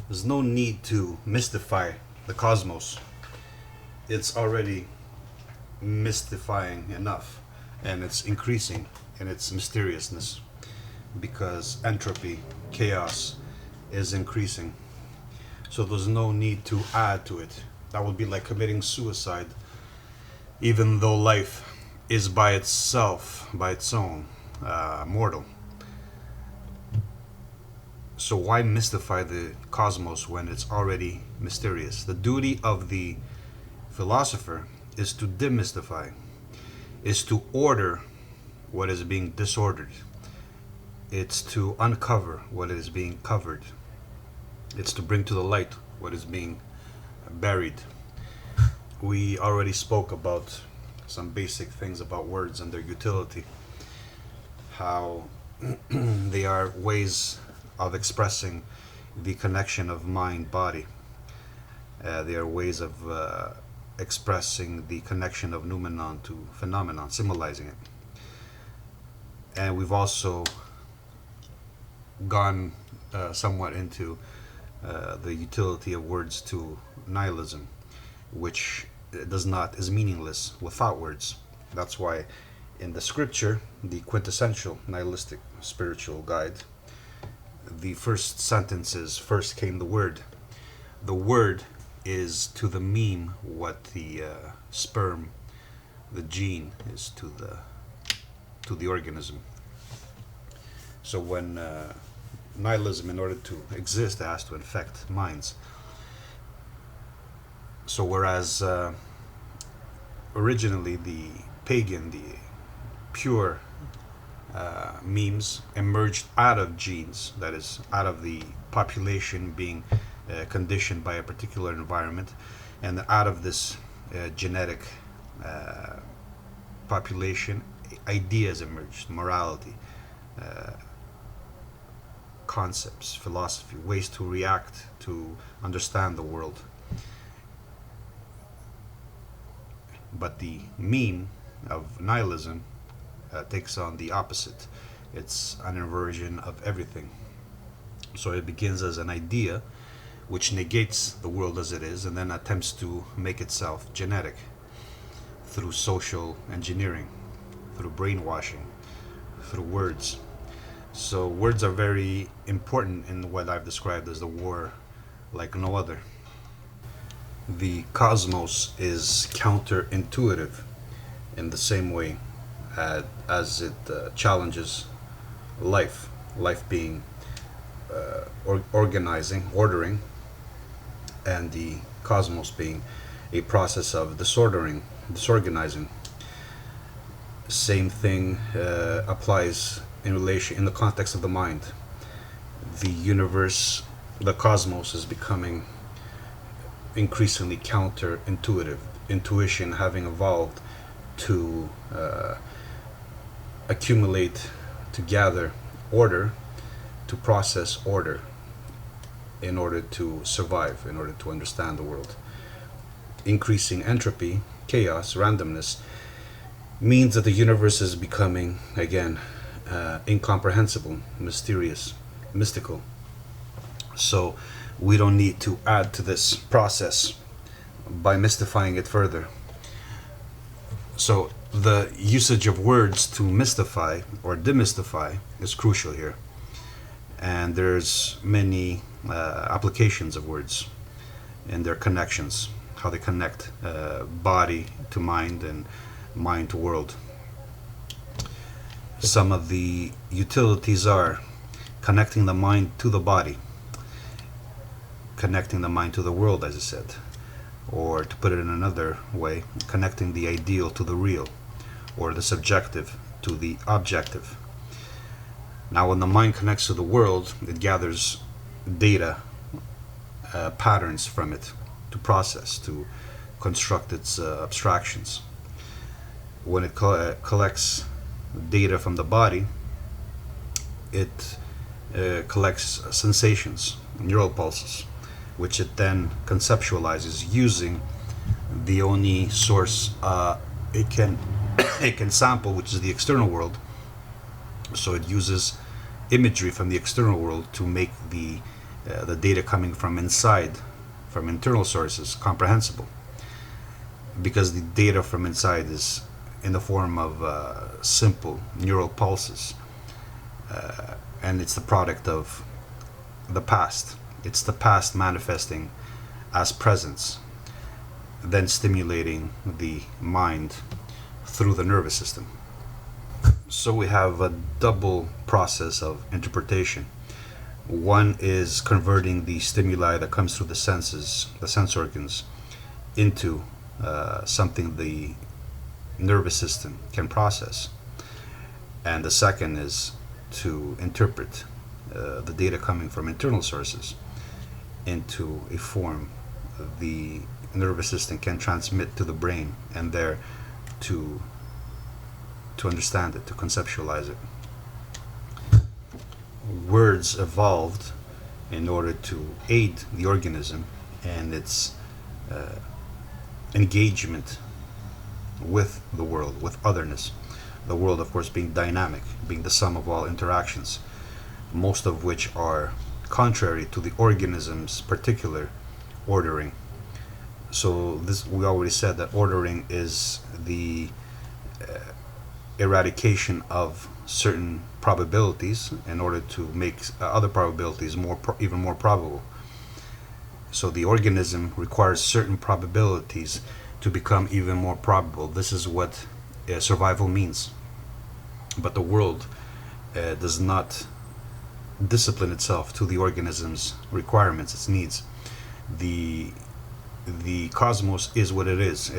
There's no need to mystify the cosmos. It's already mystifying enough, and it's increasing in its mysteriousness because entropy, chaos, is increasing. So there's no need to add to it. That would be like committing suicide, even though life is by itself, by its own, mortal. So why mystify the cosmos when it's already mysterious? The duty of the philosopher is to demystify, is to order what is being disordered. It's to uncover what is being covered. It's to bring to the light what is being buried. We already spoke about some basic things about words and their utility, how they are ways of expressing the connection of mind-body. They are ways of expressing the connection of noumenon to phenomenon, symbolizing it. And we've also gone somewhat into the utility of words to nihilism, which is meaningless without words. That's why in the scripture, the quintessential nihilistic spiritual guide, the first sentence is, first came the word. The word is to the meme what the sperm, the gene, is to the organism. So when nihilism, in order to exist, has to infect minds. So whereas originally the pagan, the pure memes emerged out of genes, that is, out of the population being conditioned by a particular environment, and out of this genetic population, ideas emerged, morality, concepts, philosophy, ways to react, to understand the world. But the meme of nihilism takes on the opposite. It's an inversion of everything. So it begins as an idea which negates the world as it is and then attempts to make itself genetic through social engineering, through brainwashing, through words. So words are very important in what I've described as the war like no other. The cosmos is counterintuitive in the same way as it challenges life being organizing, ordering, and the cosmos being a process of disorganizing. Same thing applies in the context of the mind. The universe, the cosmos, is becoming increasingly counterintuitive. Intuition having evolved to accumulate, to gather order, to process order in order to survive, in order to understand the world. Increasing entropy, chaos, randomness means that the universe is becoming, again, incomprehensible, mysterious, mystical. So we don't need to add to this process by mystifying it further. So the usage of words to mystify or demystify is crucial here. And there's many applications of words and their connections, how they connect body to mind and mind to world. Some of the utilities are connecting the mind to the body, connecting the mind to the world, as I said, or to put it in another way, connecting the ideal to the real, or the subjective to the objective. Now, when the mind connects to the world, it gathers data, patterns from it to process, to construct its abstractions. When it collects data from the body, it collects sensations, neural pulses, which it then conceptualizes using the only source it can sample, which is the external world. So it uses imagery from the external world to make the the data coming from inside, from internal sources, comprehensible, because the data from inside is in the form of simple neural pulses, and it's the product of the past. It's the past manifesting as presence, then stimulating the mind through the nervous system. So we have a double process of interpretation. One is converting the stimuli that comes through the senses, the sense organs, into something the nervous system can process. And the second is to interpret the data coming from internal sources into a form the nervous system can transmit to the brain, and there to understand it, to conceptualize it. Words evolved in order to aid the organism and its engagement with the world, with otherness. The world, of course, being dynamic, being the sum of all interactions, most of which are contrary to the organism's particular ordering. So this, we already said that ordering is the eradication of certain probabilities in order to make other probabilities even more probable. So the organism requires certain probabilities to become even more probable. This is what survival means. But the world does not discipline itself to the organism's requirements, its needs. The cosmos is what it is.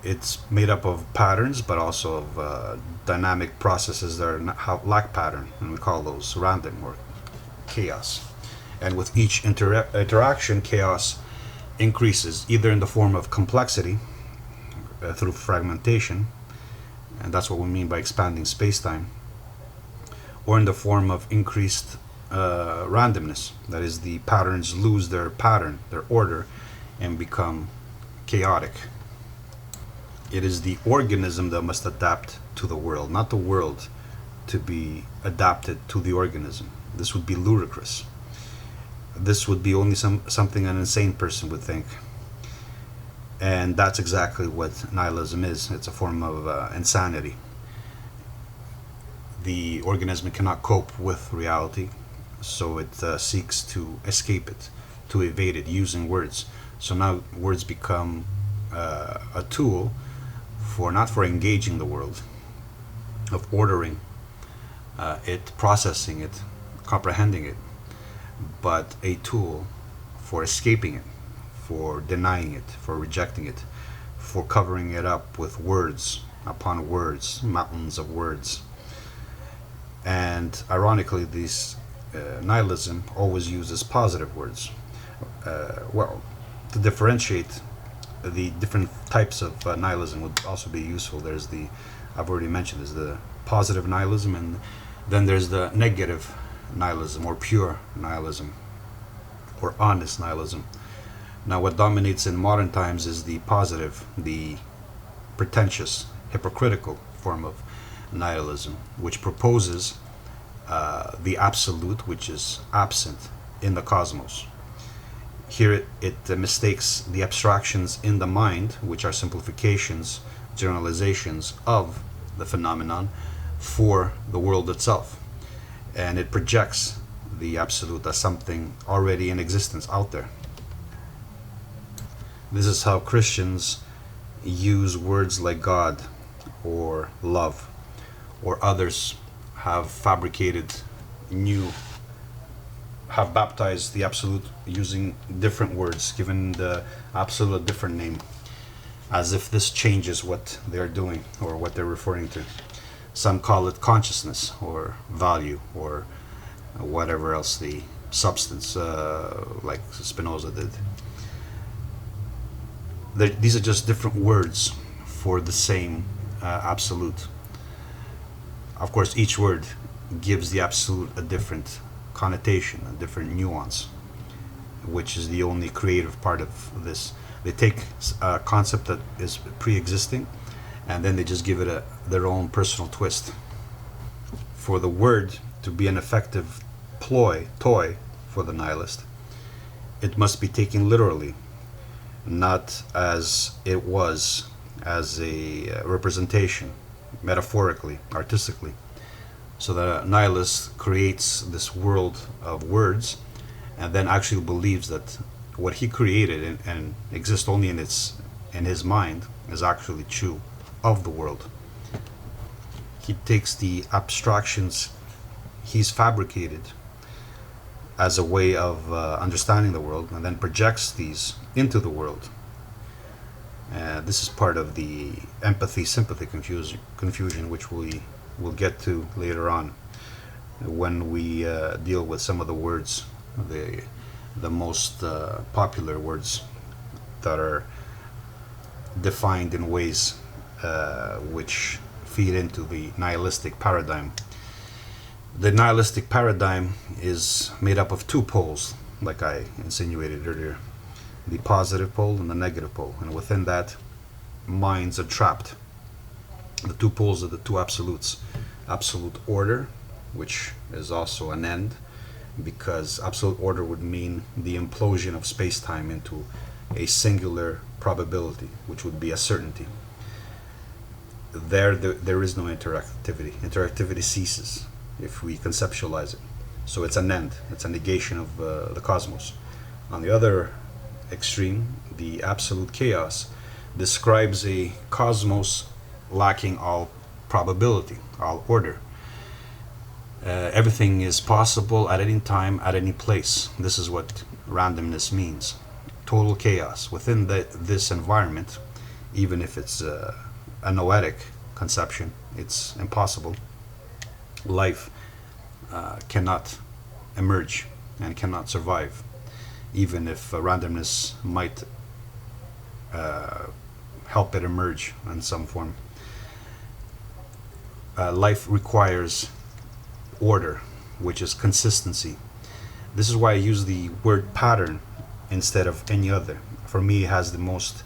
It's made up of patterns, but also of dynamic processes that lack pattern, and we call those random or chaos. And with each interaction, chaos increases, either in the form of complexity through fragmentation, and that's what we mean by expanding space-time, or in the form of increased randomness. That is, the patterns lose their pattern, their order, and become chaotic. It is the organism that must adapt to the world, not the world to be adapted to the organism. This would be ludicrous. This would be only something an insane person would think. And that's exactly what nihilism is. It's a form of insanity. The organism cannot cope with reality, so it seeks to escape it, to evade it, using words. So now words become a tool not for engaging the world, of ordering it, processing it, comprehending it, but a tool for escaping it, for denying it, for rejecting it, for covering it up with words upon words, mountains of words. And ironically, this nihilism always uses positive words. To differentiate the different types of nihilism would also be useful. There's I've already mentioned, there's the positive nihilism, and then there's the negative nihilism, or pure nihilism, or honest nihilism. Now, what dominates in modern times is the positive, the pretentious, hypocritical form of nihilism, which proposes the absolute, which is absent in the cosmos. Here it mistakes the abstractions in the mind, which are simplifications, generalizations of the phenomenon, for the world itself. And it projects the absolute as something already in existence out there. This is how Christians use words like God or love, or others have fabricated have baptized the absolute using different words, given the absolute a different name, as if this changes what they're doing or what they're referring to. Some call it consciousness or value or whatever else, the substance, like Spinoza did. These are just different words for the same absolute. Of course, each word gives the absolute a different connotation, a different nuance, which is the only creative part of this. They take a concept that is pre-existing, and then they just give it their own personal twist. For the word to be an effective toy for the nihilist, it must be taken literally, not as it was, as a representation, metaphorically, artistically. So the nihilist creates this world of words and then actually believes that what he created and exists only in his mind is actually true of the world. He takes the abstractions he's fabricated as a way of understanding the world and then projects these into the world. This is part of the empathy-sympathy confusion, which we will get to later on when we deal with some of the words, the most popular words that are defined in ways which feed into the nihilistic paradigm. The nihilistic paradigm is made up of two poles, like I insinuated earlier, the positive pole and the negative pole, and within that, minds are trapped. The two poles are the two absolutes: absolute order, which is also an end, because absolute order would mean the implosion of space-time into a singular probability, which would be a certainty. There is no interactivity. Interactivity ceases if we conceptualize it. So it's an end, it's a negation of the cosmos. On the other extreme, the absolute chaos describes a cosmos lacking all probability, all order. Everything is possible at any time, at any place. This is what randomness means. Total chaos. Within this environment, even if it's a noetic conception, it's impossible. Life cannot emerge and cannot survive, even if randomness might help it emerge in some form. Life requires order, which is consistency. This is why I use the word pattern instead of any other. For me, it has the most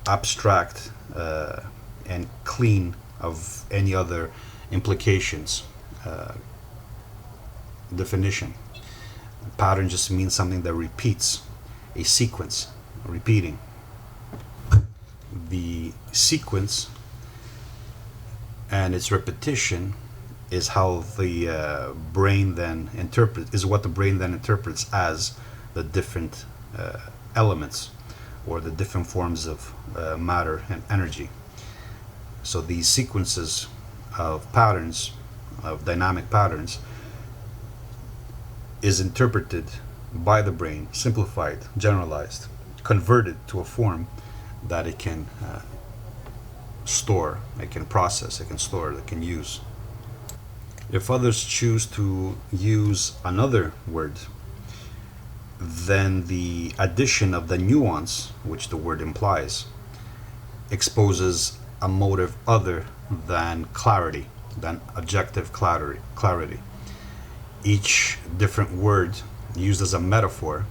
abstract and clean of any other implications definition. Pattern just means something that repeats, a sequence, repeating. The sequence and its repetition is how the brain then what the brain then interprets as the different elements or the different forms of matter and energy. So these sequences of patterns, of dynamic patterns, is interpreted by the brain, simplified, generalized, converted to a form that it can store, it can process, it can store, it can use. If others choose to use another word, then the addition of the nuance, which the word implies, exposes a motive other than clarity, than objective clarity. Each different word used as a metaphor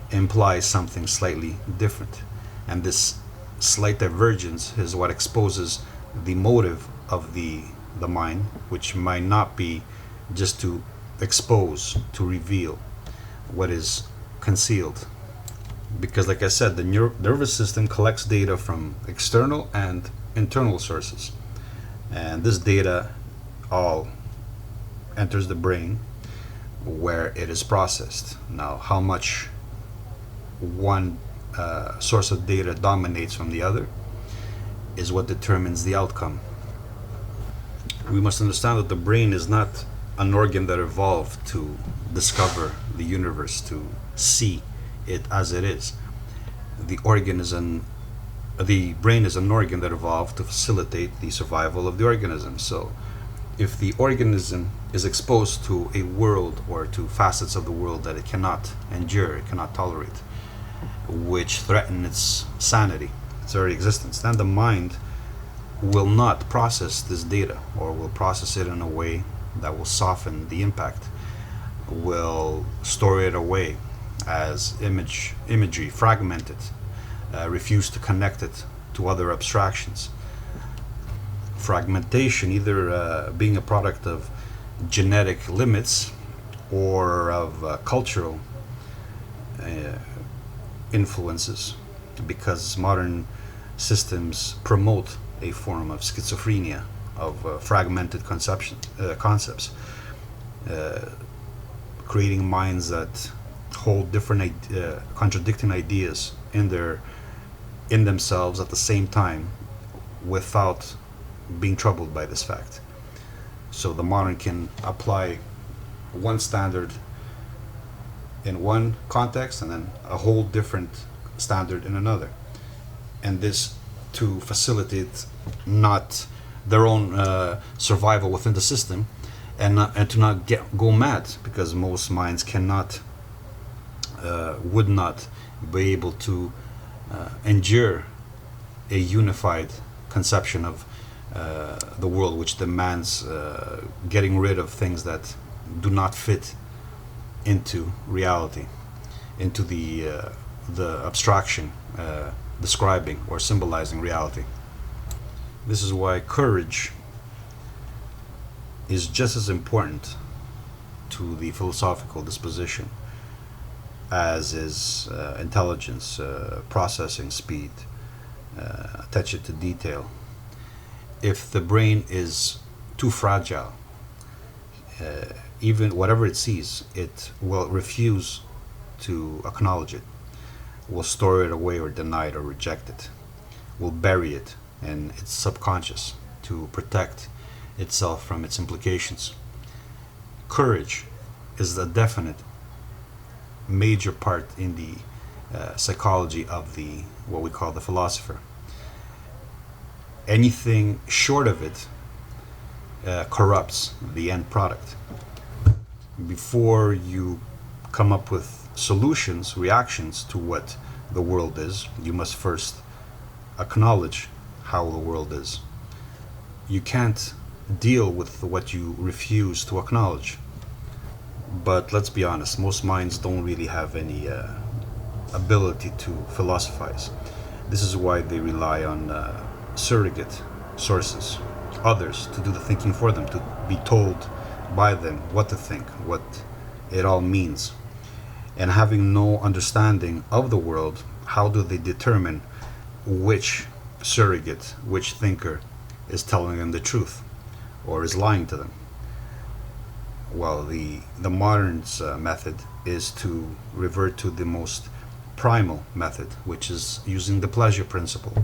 implies something slightly different, and this slight divergence is what exposes the motive of the mind, which might not be just to expose, to reveal what is concealed. Because like I said, the nervous system collects data from external and internal sources, and this data all enters the brain where it is processed. Now, how much one source of data dominates from the other is what determines the outcome. We must understand that the brain is not an organ that evolved to discover the universe, to see it as it is. The brain is an organ that evolved to facilitate the survival of the organism. So if the organism is exposed to a world or to facets of the world that it cannot endure, it cannot tolerate, which threaten its sanity, its very existence, then the mind will not process this data, or will process it in a way that will soften the impact, will store it away as imagery, fragment it, refuse to connect it to other abstractions. Fragmentation, either being a product of genetic limits or of cultural influences, because modern systems promote a form of schizophrenia, of fragmented concepts, creating minds that hold different contradicting ideas in themselves at the same time, without being troubled by this fact. So the modern can apply one standard in one context and then a whole different standard in another, and this to facilitate not their own survival within the system, and to not go mad, because most minds cannot would not be able to endure a unified conception of the world, which demands getting rid of things that do not fit into reality, into the abstraction describing or symbolizing reality. This is why courage is just as important to the philosophical disposition as is intelligence, processing speed, attention to detail. If the brain is too fragile, even whatever it sees, it will refuse to acknowledge it, will store it away or deny it or reject it, will bury it in its subconscious to protect itself from its implications. Courage is a definite major part in the psychology of the what we call the philosopher. Anything short of it corrupts the end product. Before you come up with solutions, reactions to what the world is, you must first acknowledge how the world is. You can't deal with what you refuse to acknowledge. But let's be honest, most minds don't really have any ability to philosophize. This is why they rely on surrogate sources, others, to do the thinking for them, to be told by them what to think, what it all means. And having no understanding of the world, how do they determine which surrogate, which thinker is telling them the truth or is lying to them? Well, the modern's method is to revert to the most primal method, which is using the pleasure principle.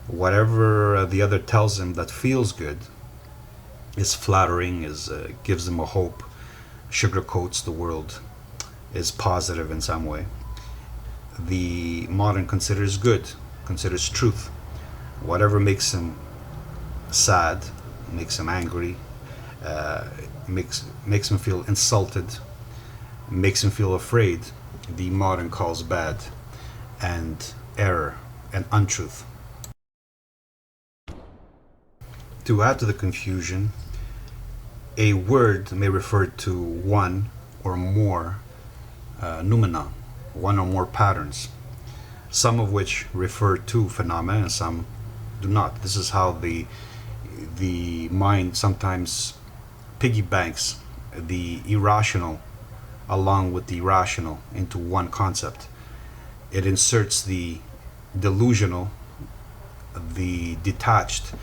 Whatever the other tells them that feels good is flattering, is gives them a hope, sugarcoats the world, is positive in some way. The modern considers good, considers truth. Whatever makes him sad, makes him angry, makes him feel insulted, makes him feel afraid, the modern calls bad and error and untruth. To add to the confusion, a word may refer to one or more noumena, one or more patterns, some of which refer to phenomena and some do not. This is how the mind sometimes piggybanks the irrational along with the rational into one concept. It inserts the delusional, the detached,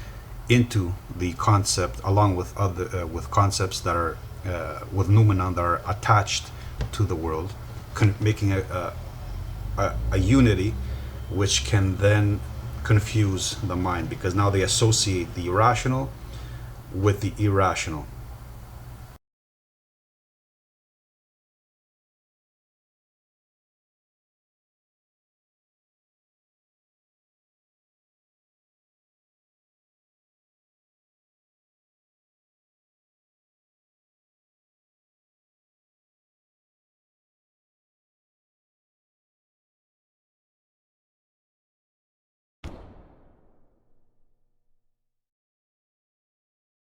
into the concept, along with other with concepts that are with noumena that are attached to the world, making a unity, which can then confuse the mind, because now they associate the irrational with the irrational.